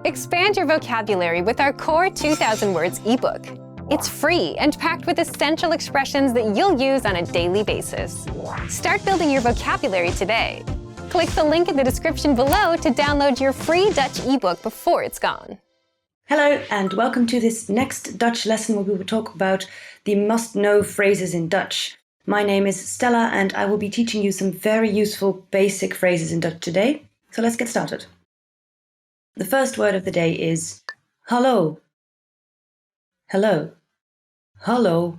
Expand your vocabulary with our Core 2000 Words ebook. It's free and packed with essential expressions that you'll use on a daily basis. Start building your vocabulary today. Click the link in the description below to download your free Dutch ebook before it's gone. Hello and welcome to this next Dutch lesson where we will talk about the must-know phrases in Dutch. My name is Stella and I will be teaching you some very useful basic phrases in Dutch today. So let's get started. The first word of the day is hallo. Hello. Hallo.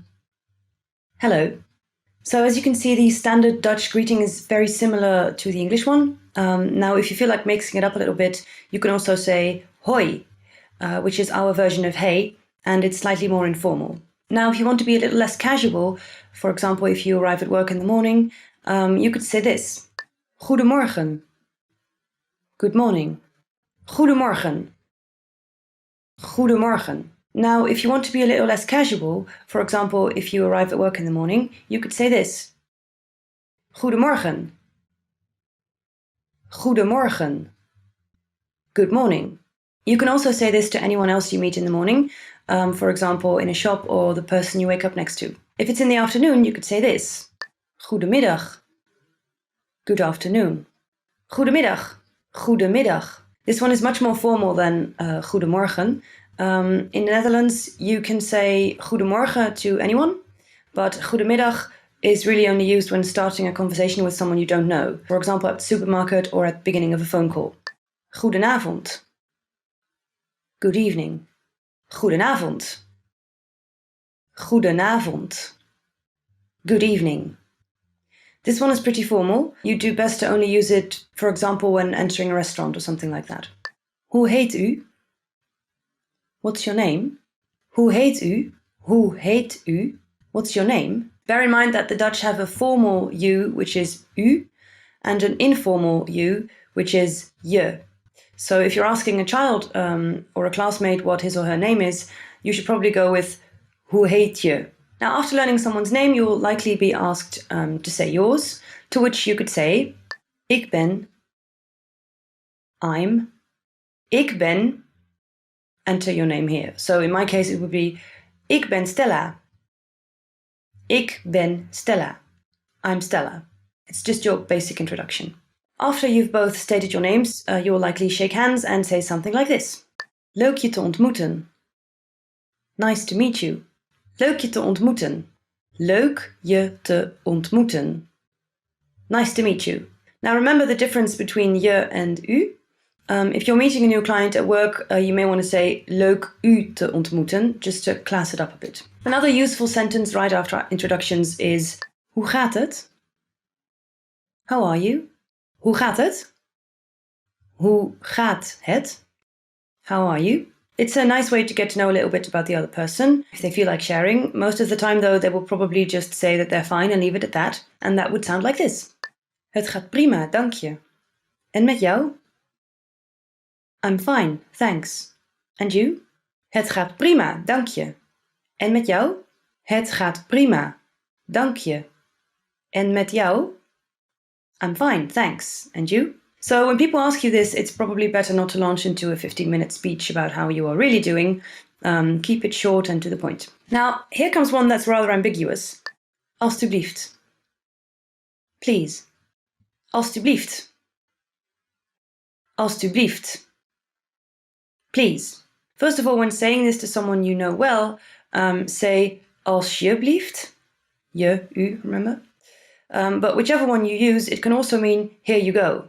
Hello. So as you can see, the standard Dutch greeting is very similar to the English one. Now, if you feel like mixing it up a little bit, you can also say hoi, which is our version of hey, and it's slightly more informal. Now, if you want to be a little less casual, for example, if you arrive at work in the morning, you could say this. Goedemorgen. Good morning. Goedemorgen. Goedemorgen. Now, if you want to be a little less casual, for example, if you arrive at work in the morning, you could say this. Goedemorgen. Goedemorgen. Good morning. You can also say this to anyone else you meet in the morning, for example, in a shop or the person you wake up next to. If it's in the afternoon, you could say this. Goedemiddag. Good afternoon. Goedemiddag. Goedemiddag. This one is much more formal than goedemorgen. In the Netherlands, you can say goedemorgen to anyone, but goedemiddag is really only used when starting a conversation with someone you don't know. For example, at the supermarket or at the beginning of a phone call. Goedenavond. Good evening. Goedenavond. Goedenavond. Good evening. This one is pretty formal. You do best to only use it, for example, when entering a restaurant or something like that. Hoe heet u? What's your name? Hoe heet u? Hoe heet u? What's your name? Bear in mind that the Dutch have a formal u, which is u, and an informal u, which is je. So if you're asking a child or a classmate what his or her name is, you should probably go with hoe heet je? Now, after learning someone's name, you'll likely be asked to say yours, to which you could say, ik ben, I'm, ik ben, enter your name here. So in my case, it would be, ik ben Stella. Ik ben Stella. I'm Stella. It's just your basic introduction. After you've both stated your names, you'll likely shake hands and say something like this. Leuk je te ontmoeten. Nice to meet you. Leuk je te ontmoeten. Leuk je te ontmoeten. Nice to meet you. Now remember the difference between je and u. If you're meeting a new client at work, you may want to say leuk u te ontmoeten, just to class it up a bit. Another useful sentence right after introductions is hoe gaat het? How are you? Hoe gaat het? Hoe gaat het? How are you? It's a nice way to get to know a little bit about the other person, if they feel like sharing. Most of the time, though, they will probably just say that they're fine and leave it at that. And that would sound like this. Het gaat prima, dank je. En met jou? I'm fine, thanks. And you? Het gaat prima, dank je. En met jou? Het gaat prima, dank je. En met jou? I'm fine, thanks. And you? So when people ask you this, it's probably better not to launch into a 15-minute speech about how you are really doing. Keep it short and to the point. Now, here comes one that's rather ambiguous. Alsjeblieft. Please. Alsjeblieft. Alsjeblieft. Please. First of all, when saying this to someone you know well, say alsjeblieft. Je, u, remember? But whichever one you use, it can also mean here you go.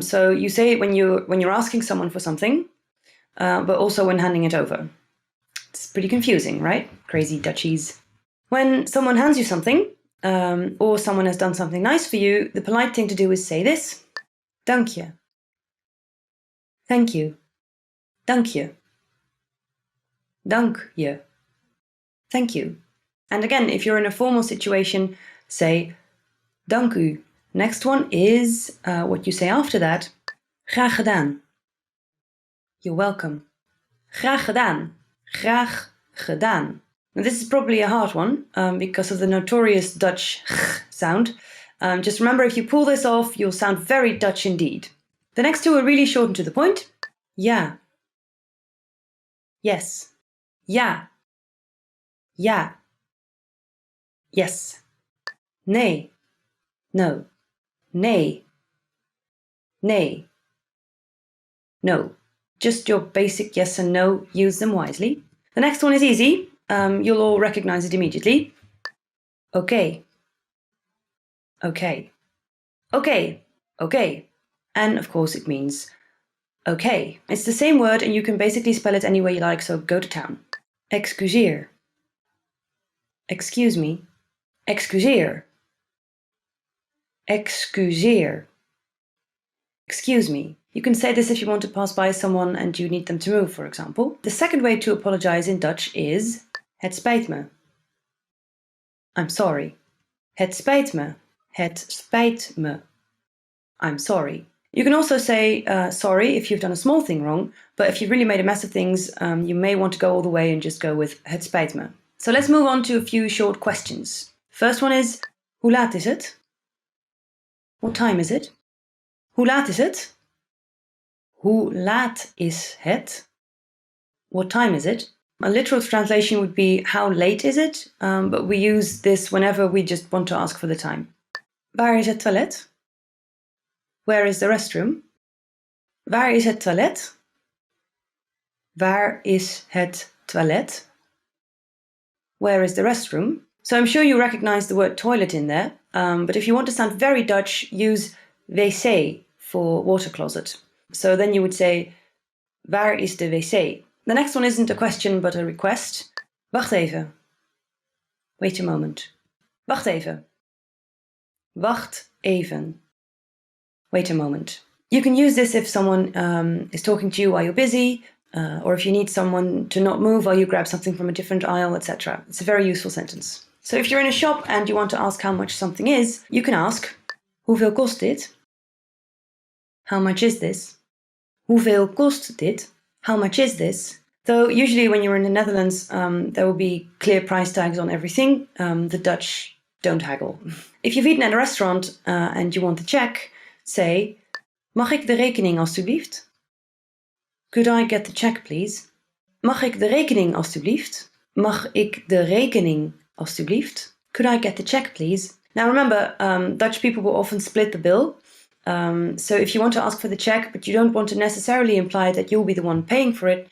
So you say it when you're asking someone for something, but also when handing it over. It's pretty confusing, right? Crazy Dutchies. When someone hands you something, or someone has done something nice for you, the polite thing to do is say this. Dank je. Thank you. Dank je. Dank je. Thank you. And again, if you're in a formal situation, say dank u. Next one is what you say after that. Graag gedaan. You're welcome. Graag gedaan. Graag gedaan. Now this is probably a hard one because of the notorious Dutch sound. Just remember, if you pull this off, you'll sound very Dutch indeed. The next two are really short and to the point. Ja. Yes. Ja. Ja. Yes. Nee. No. Nee. Nee. No. Just your basic yes and no. Use them wisely. The next one is easy. You'll all recognize it immediately. Okay. Okay. Okay. Okay. And of course it means okay. It's the same word and you can basically spell it any way you like, so go to town. Excuseer. Excuse me. Excuseer. Excuseer. Excuse me. You can say this if you want to pass by someone and you need them to move, for example. The second way to apologize in Dutch is het spijt me. I'm sorry. Het spijt me. Het spijt me. I'm sorry. You can also say sorry if you've done a small thing wrong, but if you've really made a mess of things, you may want to go all the way and just go with het spijt me. So let's move on to a few short questions. First one is, hoe laat is het? What time is it? Hoe laat is het? Hoe laat is het? What time is it? A literal translation would be how late is it? But we use this whenever we just want to ask for the time. Waar is het toilet? Where is the restroom? Waar is het toilet? Waar is het toilet? Where is the restroom? So I'm sure you recognize the word toilet in there, but if you want to sound very Dutch, use wc for water closet. So then you would say, waar is de wc? The next one isn't a question, but a request. Wacht even. Wait a moment. Wacht even. Wacht even. Wait a moment. You can use this if someone is talking to you while you're busy, or if you need someone to not move while you grab something from a different aisle, etc. It's a very useful sentence. So if you're in a shop and you want to ask how much something is, you can ask, hoeveel kost dit? How much is this? Hoeveel kost dit? How much is this? Though usually when you're in the Netherlands, there will be clear price tags on everything. The Dutch don't haggle. If you've eaten at a restaurant and you want the check, say, mag ik de rekening alstublieft? Could I get the check, please? Mag ik de rekening alstublieft? Mag ik de rekening alstublieft? Could I get the check, please? Now remember, Dutch people will often split the bill. So if you want to ask for the check, but you don't want to necessarily imply that you'll be the one paying for it,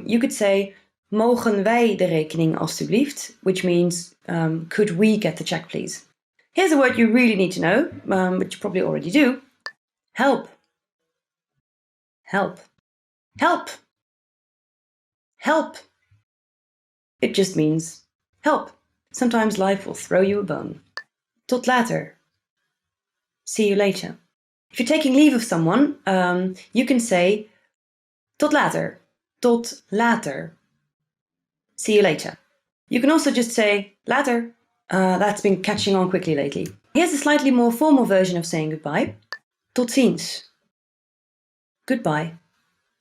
you could say, mogen wij de rekening alstublieft? Which means, could we get the check, please? Here's a word you really need to know, but you probably already do. Help. Help. Help. Help. It just means help. Sometimes life will throw you a bone. Tot later. See you later. If you're taking leave of someone, you can say tot later. Tot later. See you later. You can also just say later. That's been catching on quickly lately. Here's a slightly more formal version of saying goodbye. Tot ziens. Goodbye.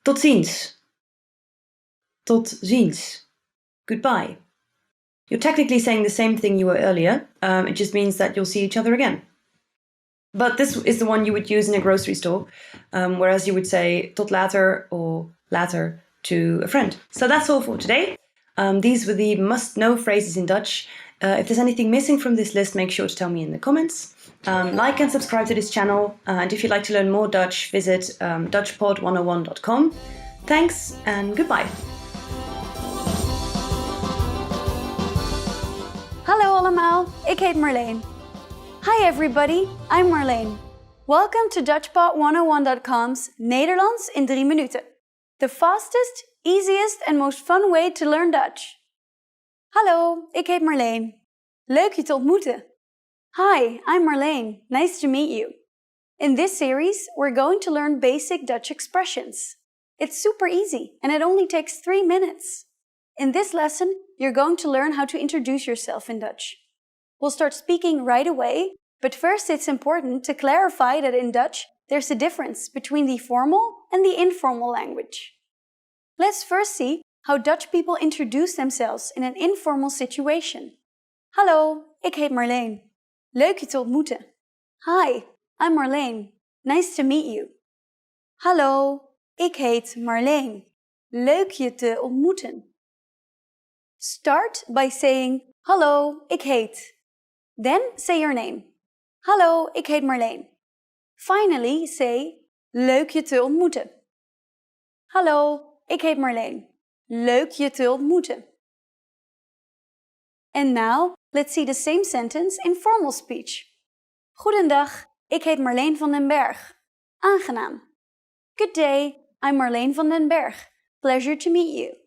Tot ziens. Tot ziens. Goodbye. You're technically saying the same thing you were earlier. It just means that you'll see each other again. But this is the one you would use in a grocery store, whereas you would say tot later or later to a friend. So that's all for today. These were the must-know phrases in Dutch. If there's anything missing from this list, make sure to tell me in the comments. Like and subscribe to this channel. And if you'd like to learn more Dutch, visit dutchpod101.com. Thanks and goodbye. Hallo allemaal, ik heet Marleen. Hi everybody, I'm Marleen. Welcome to dutchpod101.com's Nederlands in 3 minuten. The fastest, easiest and most fun way to learn Dutch. Hallo, ik heet Marleen. Leuk je te ontmoeten. Hi, I'm Marleen. Nice to meet you. In this series, we're going to learn basic Dutch expressions. It's super easy and it only takes 3 minutes. In this lesson, you're going to learn how to introduce yourself in Dutch. We'll start speaking right away, but first it's important to clarify that in Dutch, there's a difference between the formal and the informal language. Let's first see how Dutch people introduce themselves in an informal situation. Hallo, ik heet Marleen. Leuk je te ontmoeten. Hi, I'm Marleen. Nice to meet you. Hallo, ik heet Marleen. Leuk je te ontmoeten. Start by saying, hallo, ik heet. Then say your name. Hallo, ik heet Marleen. Finally say, leuk je te ontmoeten. Hallo, ik heet Marleen. Leuk je te ontmoeten. And now, let's see the same sentence in formal speech. Goedendag, ik heet Marleen van den Berg. Aangenaam. Good day, I'm Marleen van den Berg. Pleasure to meet you.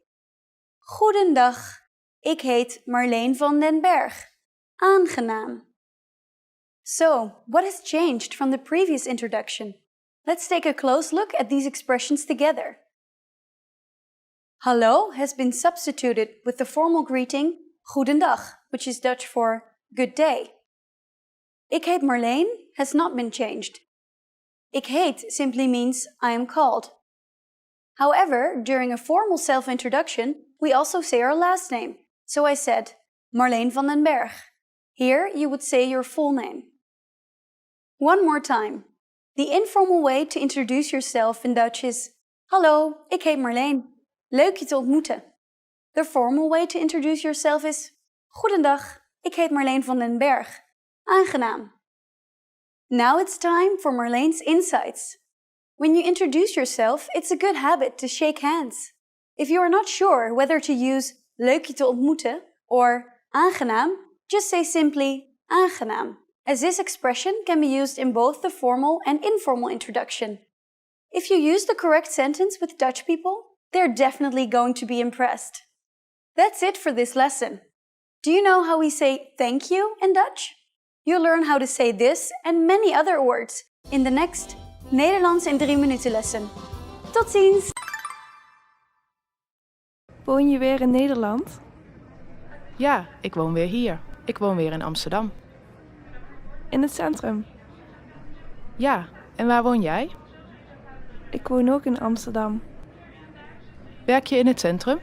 Goedendag, ik heet Marleen van den Berg. Aangenaam. So, what has changed from the previous introduction? Let's take a close look at these expressions together. Hallo has been substituted with the formal greeting Goedendag, which is Dutch for good day. Ik heet Marleen has not been changed. Ik heet simply means I am called. However, during a formal self-introduction, we also say our last name. So I said, Marleen van den Berg. Here you would say your full name. One more time. The informal way to introduce yourself in Dutch is Hallo, ik heet Marleen. Leuk je te ontmoeten. The formal way to introduce yourself is Goedendag, ik heet Marleen van den Berg. Aangenaam. Now it's time for Marleen's insights. When you introduce yourself, it's a good habit to shake hands. If you are not sure whether to use leuk je te ontmoeten or aangenaam, just say simply aangenaam, as this expression can be used in both the formal and informal introduction. If you use the correct sentence with Dutch people, they're definitely going to be impressed. That's it for this lesson. Do you know how we say thank you in Dutch? You'll learn how to say this and many other words in the next Nederlands in 3 minuten lesson. Tot ziens! Woon je weer in Nederland? Ja, ik woon weer hier. Ik woon weer in Amsterdam. In het centrum? Ja, en waar woon jij? Ik woon ook in Amsterdam. Werk je in het centrum?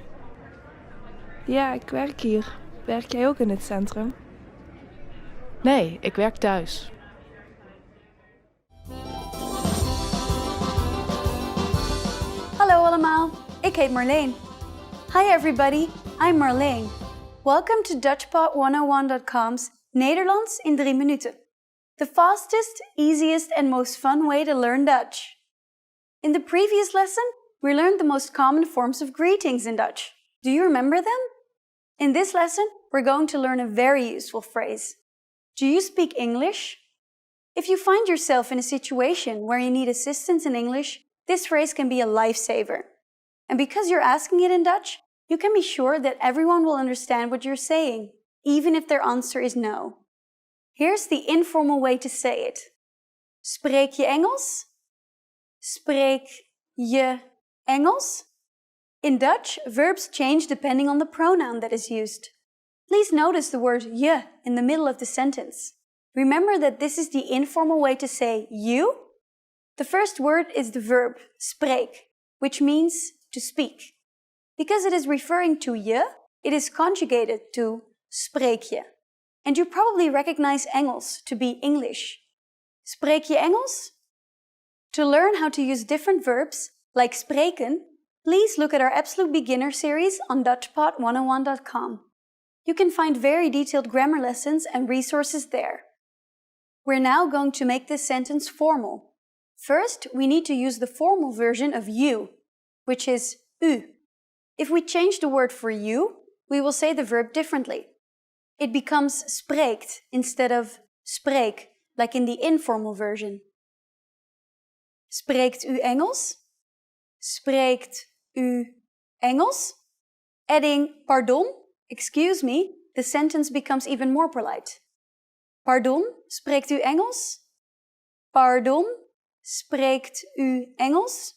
Ja, ik werk hier. Werk jij ook in het centrum? Nee, ik werk thuis. Hallo allemaal, ik heet Marleen. Hi everybody, I'm Marleen. Welcome to DutchPod101.com's Nederlands in 3 minuten. The fastest, easiest and most fun way to learn Dutch. In the previous lesson, we learned the most common forms of greetings in Dutch. Do you remember them? In this lesson, we're going to learn a very useful phrase. Do you speak English? If you find yourself in a situation where you need assistance in English, this phrase can be a lifesaver. And because you're asking it in Dutch, you can be sure that everyone will understand what you're saying, even if their answer is no. Here's the informal way to say it. Spreek je Engels? Spreek je Engels? In Dutch, verbs change depending on the pronoun that is used. Please notice the word je in the middle of the sentence. Remember that this is the informal way to say you. The first word is the verb spreek, which means to speak. Because it is referring to je, it is conjugated to spreek je. And you probably recognize Engels to be English. Spreek je Engels? To learn how to use different verbs, like spreken, please look at our Absolute Beginner series on DutchPod101.com. You can find very detailed grammar lessons and resources there. We're now going to make this sentence formal. First, we need to use the formal version of you, which is u. If we change the word for you, we will say the verb differently. It becomes spreekt instead of spreek, like in the informal version. Spreekt u Engels? Spreekt u Engels? Adding pardon, excuse me, the sentence becomes even more polite. Pardon, spreekt u Engels? Pardon, spreekt u Engels?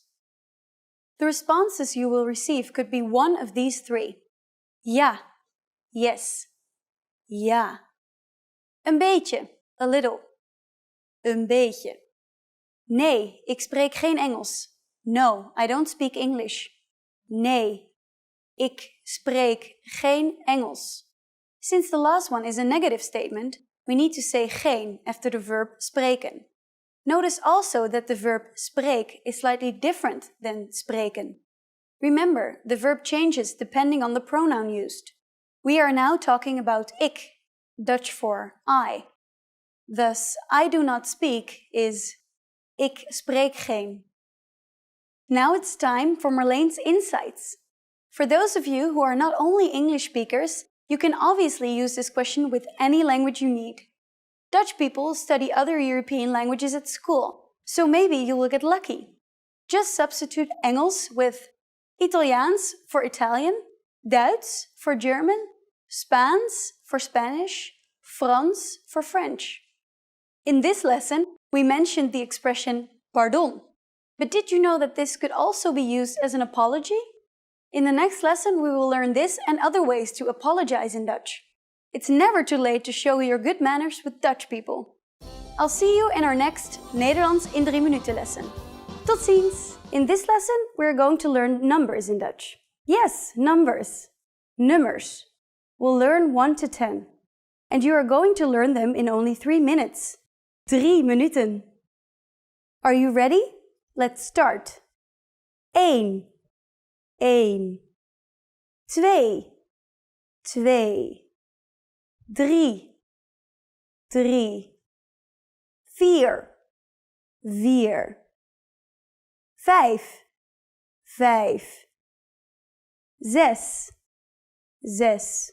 The responses you will receive could be one of these three. Ja, yes, ja. Een beetje, a little. Een beetje. Nee, ik spreek geen Engels. No, I don't speak English. Nee, ik spreek geen Engels. Since the last one is a negative statement, we need to say geen after the verb spreken. Notice also that the verb spreek is slightly different than spreken. Remember, the verb changes depending on the pronoun used. We are now talking about ik, Dutch for I. Thus, I do not speak is ik spreek geen. Now it's time for Marlene's insights. For those of you who are not only English speakers, you can obviously use this question with any language you need. Dutch people study other European languages at school, so maybe you will get lucky. Just substitute Engels with Italiaans for Italian, Duits for German, Spaans for Spanish, Frans for French. In this lesson, we mentioned the expression pardon. But did you know that this could also be used as an apology? In the next lesson, we will learn this and other ways to apologize in Dutch. It's never too late to show your good manners with Dutch people. I'll see you in our next Nederlands in 3 minuten lesson. Tot ziens! In this lesson, we're going to learn numbers in Dutch. Yes, numbers. Nummers. We'll learn 1 to 10. And you are going to learn them in only 3 minutes. 3 minuten. Are you ready? Let's start. 1. 1. 2. 2. 3. 3. 4. 4. 5. 5. 6. 6.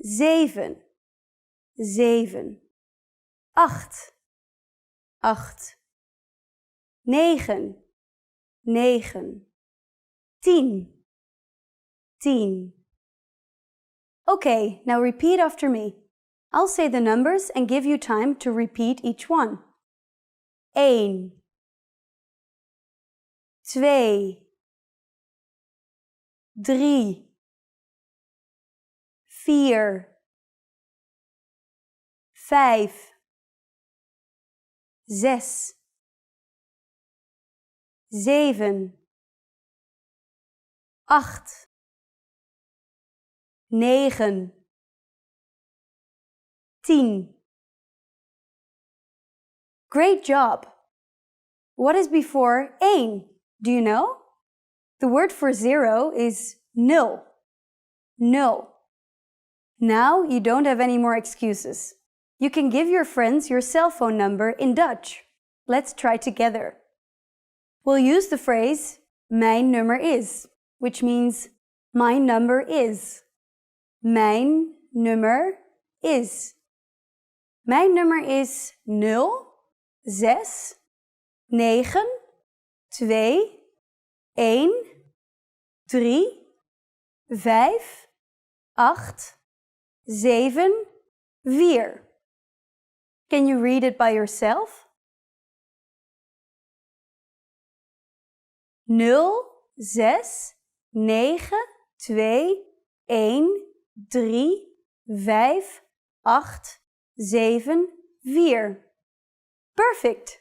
7. 7. 8. 8. 9. 9. 10. 10. Okay, now repeat after me. I'll say the numbers and give you time to repeat each one. 1. 2. 3. 4. 5. 6. 7. 8. 9. 10. Great job! What is before 1? Do you know? The word for 0 is nul. Nul. Now you don't have any more excuses. You can give your friends your cell phone number in Dutch. Let's try together. We'll use the phrase mijn nummer is, which means my number is. Mijn nummer is. Mijn nummer is 0, 6, 9, 2, 1, 3, 5, 8, 7, 4. Can you read it by yourself? 0, 6, 9, 2, 1, 3, 5, 8, 7, 4. Perfect!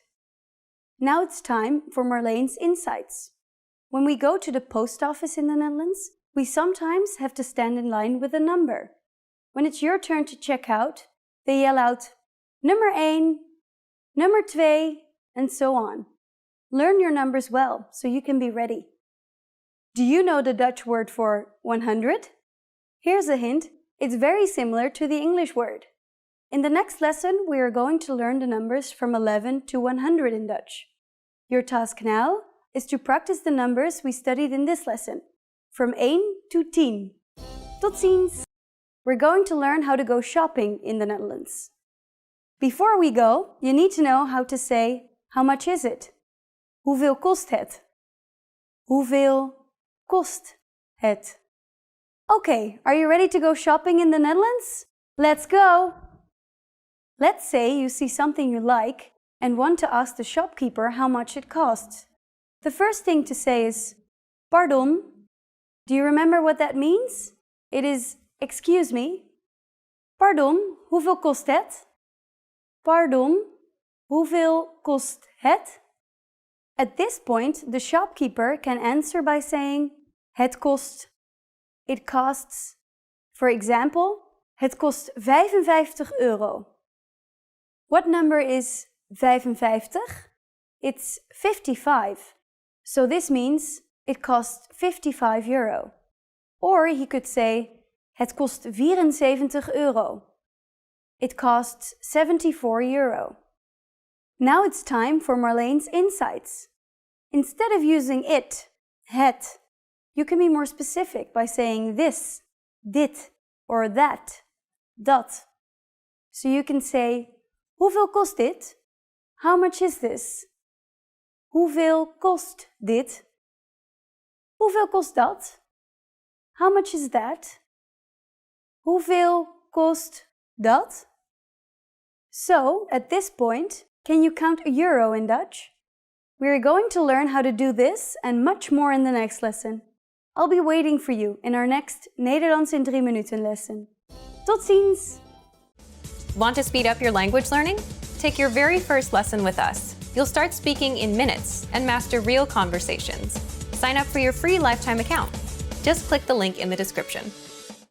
Now it's time for Marlene's insights. When we go to the post office in the Netherlands, we sometimes have to stand in line with a number. When it's your turn to check out, they yell out nummer 1, nummer 2, and so on. Learn your numbers well so you can be ready. Do you know the Dutch word for 100? Here's a hint. It's very similar to the English word. In the next lesson, we are going to learn the numbers from 11 to 100 in Dutch. Your task now is to practice the numbers we studied in this lesson, from 1 to 10. Tot ziens! We're going to learn how to go shopping in the Netherlands. Before we go, you need to know how to say, how much is it? Hoeveel kost het? Hoeveel kost het? Okay, are you ready to go shopping in the Netherlands? Let's go! Let's say you see something you like and want to ask the shopkeeper how much it costs. The first thing to say is, pardon. Do you remember what that means? It is, excuse me. Pardon, hoeveel kost het? Pardon, hoeveel kost het? At this point, the shopkeeper can answer by saying, het kost. It costs. For example, het kost €55. What number is 55, it's 55. So this means it costs 55 euro. Or he could say, het kost 74 euro. It costs 74 euro. Now it's time for Marlene's insights. Instead of using it, het, you can be more specific by saying this, dit, or that, dat. So you can say, hoeveel kost dit? How much is this? Hoeveel kost dit? Hoeveel kost dat? How much is that? Hoeveel kost dat? So, at this point, can you count a euro in Dutch? We're going to learn how to do this and much more in the next lesson. I'll be waiting for you in our next Nederlands in 3 minuten lesson. Tot ziens! Want to speed up your language learning? Take your very first lesson with us. You'll start speaking in minutes and master real conversations. Sign up for your free lifetime account. Just click the link in the description.